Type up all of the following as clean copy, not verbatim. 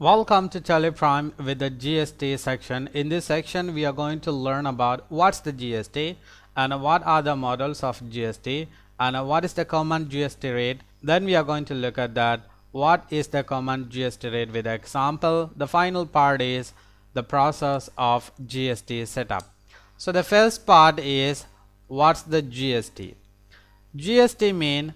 Welcome to Teleprime with the GST section. In this section, we are going to learn about what's the GST and what are the models of GST and what is the common GST rate. Then we are going to look at that. What is the common GST rate with example? The final part is the process of GST setup. So the first part is what's the GST? GST means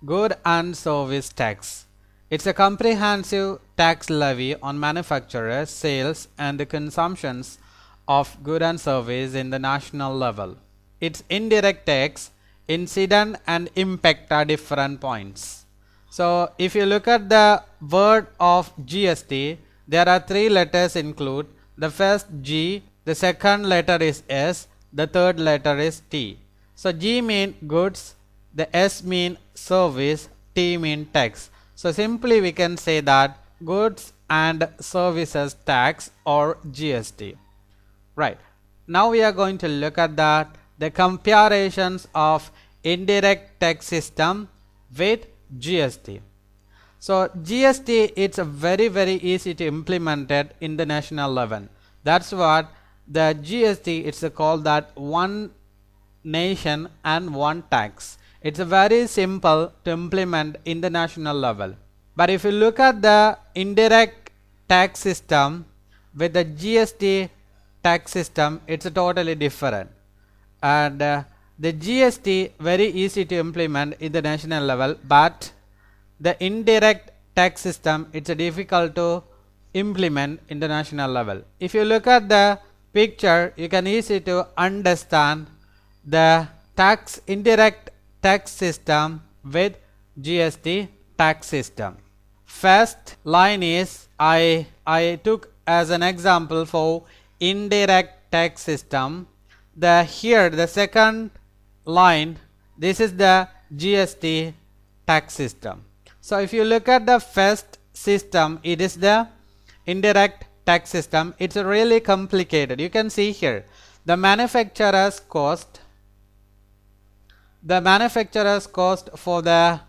Good and Service Tax. It's a comprehensive tax levy on manufacturers, sales, and the consumptions of goods and services in the national level. It's indirect tax, incident and impact are different points. So if you look at the word of GST, there are three letters include. The first G, the second letter is S, the third letter is T. So G mean goods, the S mean service, T mean tax. So simply we can say that goods and services tax or GST. Right. Now we are going to look at that the comparisons of indirect tax system with GST. So GST it's very easy to implement it in the national level. That's what the GST it's called that one nation and one tax. It's very simple to implement in the national level. But if you look at the indirect tax system with the GST tax system, it's totally different. And the GST very easy to implement in the national level, but the indirect tax system it's difficult to implement in the national level. If you look at the picture, you can easy to understand the indirect tax system with GST tax system. First line is I took as an example for indirect tax system. Here the second line, this is the GST tax system. So if you look at the first system, it is the indirect tax system. It's really complicated. You can see here the manufacturer's cost. The manufacturer's cost for the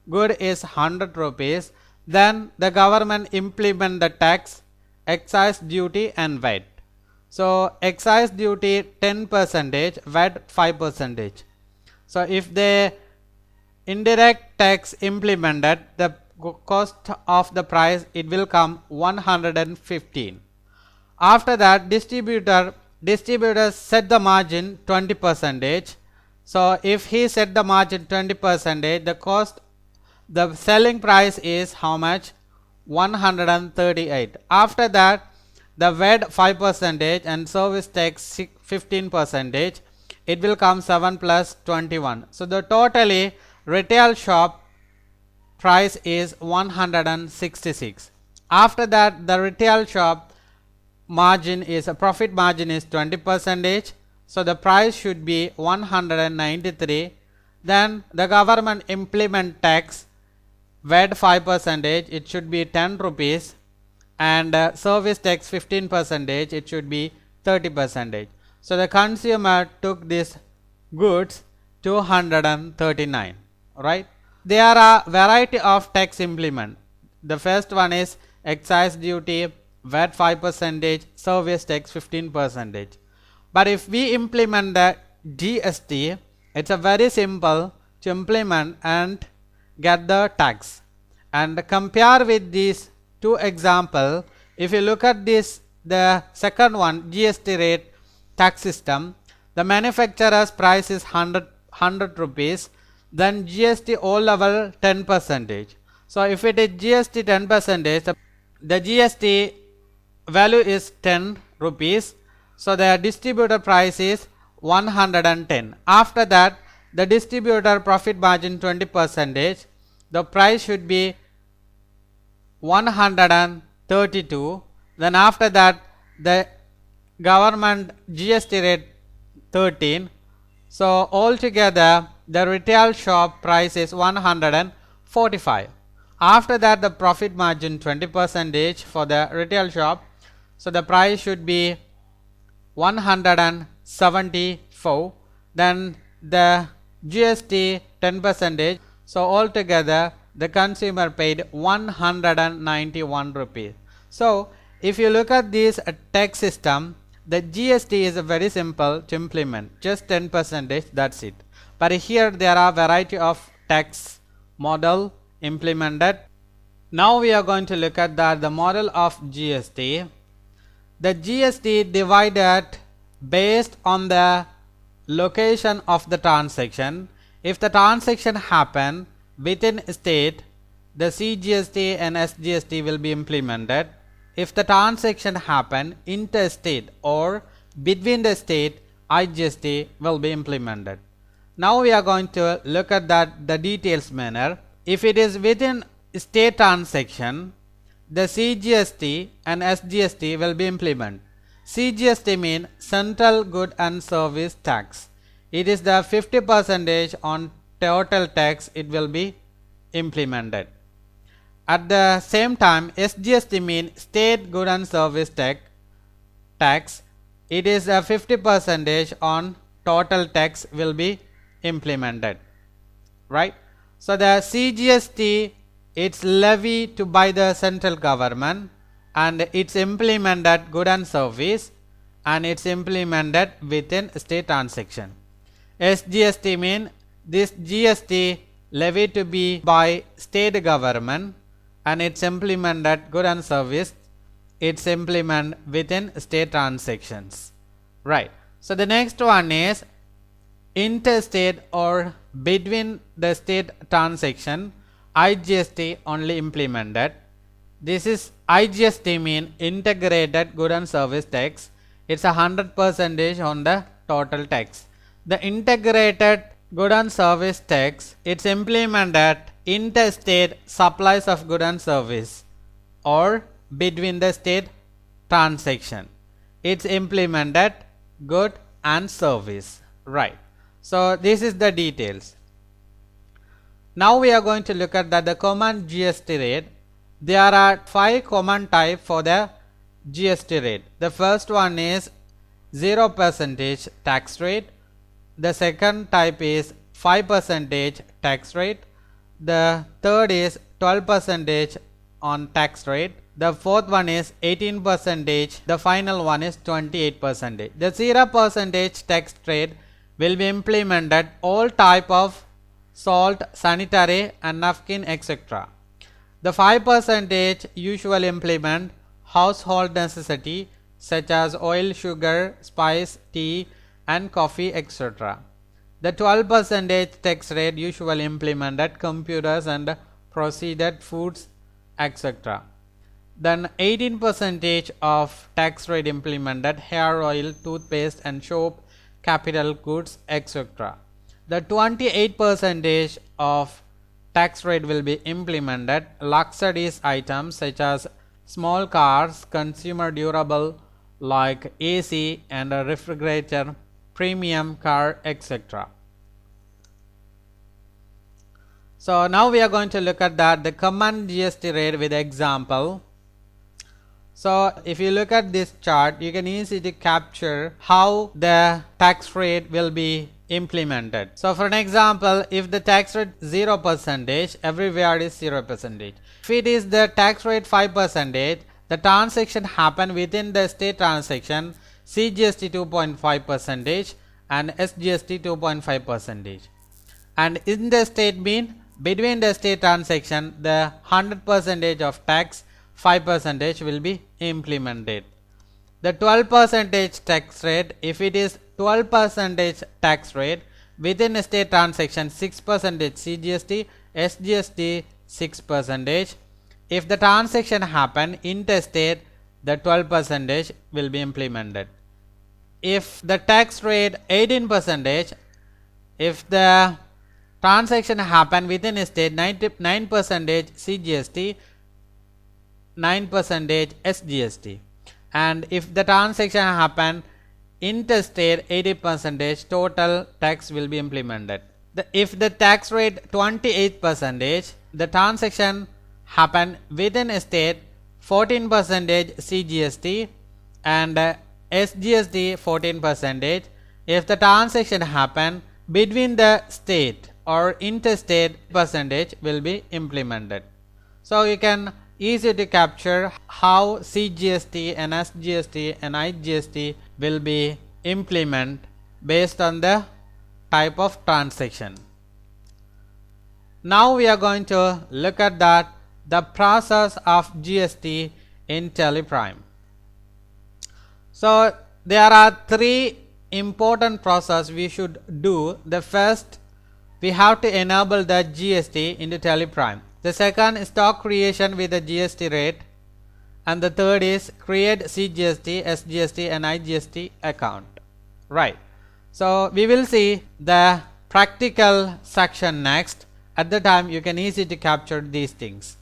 good is 100 rupees. Then the government implement the tax, excise duty and VAT. So excise duty 10%, VAT 5%. So if the indirect tax implemented, the cost of the price it will come 115. After that distributors set the margin 20%. So if he set the margin 20%, the selling price is how much? 138. After that, the VAT 5% and service tax 15%. It will come 7 plus 21. So the totally retail shop price is 166. After that, the retail shop margin is profit margin is 20%. So the price should be 193. Then the government implement tax VAT 5%, it should be 10 rupees, and service tax 15%, it should be 30%. So the consumer took this goods 239, right? There are variety of tax implement. The first one is excise duty, VAT 5%, service tax 15%. But if we implement the GST, it's a very simple to implement and get the tax. And compare with these two example, if you look at this, the second one GST rate tax system, the manufacturer's price is 100 rupees, then GST all level 10%. So if it is GST 10%, the GST value is 10 rupees. So the distributor price is 110. After that, the distributor profit margin 20%. The price should be 132. Then after that, the government GST rate 13. So altogether, the retail shop price is 145. After that, the profit margin 20% for the retail shop. So the price should be 174. Then the GST 10%. So altogether the consumer paid 191 rupees. So if you look at this tax system, the GST is very simple to implement, just 10%, that's it. But here there are variety of tax model implemented. Now we are going to look at the model of GST. The GST divided based on the location of the transaction. If the transaction happen within a state, the CGST and SGST will be implemented. If the transaction happen interstate or between the state, IGST will be implemented. Now we are going to look at the details manner. If it is within state transaction, the CGST and SGST will be implemented. CGST means Central Good and Service Tax. It is the 50% on total tax it will be implemented. At the same time, SGST means State Good and Service Tax. It is a 50% on total tax will be implemented. Right? So the CGST, it's levy to by the central government, and it's implemented good and service, and it's implemented within state transaction. SGST mean this GST levy to be by state government, and it's implemented good and service, it's implemented within state transactions. Right. So the next one is interstate or between the state transaction, IGST only implemented. This is IGST mean integrated good and service tax. It's 100% on the total tax. The integrated good and service tax, it's implemented interstate supplies of good and service or between the state transaction. It's implemented good and service. Right. So this is the details. Now we are going to look at the common GST rate. There are 5 common type for the GST rate. The first one is 0% tax rate. The second type is 5% tax rate. The third is 12% on tax rate. The fourth one is 18%. The final one is 28%. The 0% tax rate will be implemented all type of salt, sanitary and napkin, etc. The 5% usually implement household necessity such as oil, sugar, spice, tea and coffee, etc. The 12% tax rate usually implemented computers and processed foods, etc. Then 18% of tax rate implemented hair oil, toothpaste and soap, capital goods, etc. The 28% of tax rate will be implemented luxurious items such as small cars, consumer durable like AC and a refrigerator, premium car, etc. So now we are going to look at the common GST rate with example. So if you look at this chart, you can easily capture how the tax rate will be implemented. So for an example, if the tax rate 0%, everywhere is 0%. If it is the tax rate 5%, the transaction happen within the state transaction, CGST 2.5% and SGST 2.5%. And in the state mean between the state transaction, the 100% of tax 5% will be implemented. The 12% tax rate, if it is 12% tax rate within a state transaction, 6% CGST, SGST 6%. If the transaction happen interstate, the 12% will be implemented. If the tax rate 18%, if the transaction happen within a state, 9% CGST, 9% SGST. And if the transaction happen interstate, 80% total tax will be implemented. If the tax rate 28%, the transaction happen within a state, 14% CGST and SGST 14%. If the transaction happen between the state or interstate, percentage will be implemented. So you can easy to capture how CGST and SGST and IGST will be implemented based on the type of transaction. Now we are going to look at that the process of GST in Teleprime. So there are three important processes we should do. The first, we have to enable the GST into Teleprime. The second is stock creation with the GST rate, and the third is create CGST, SGST and IGST account. Right. So we will see the practical section next. At the time you can easily capture these things.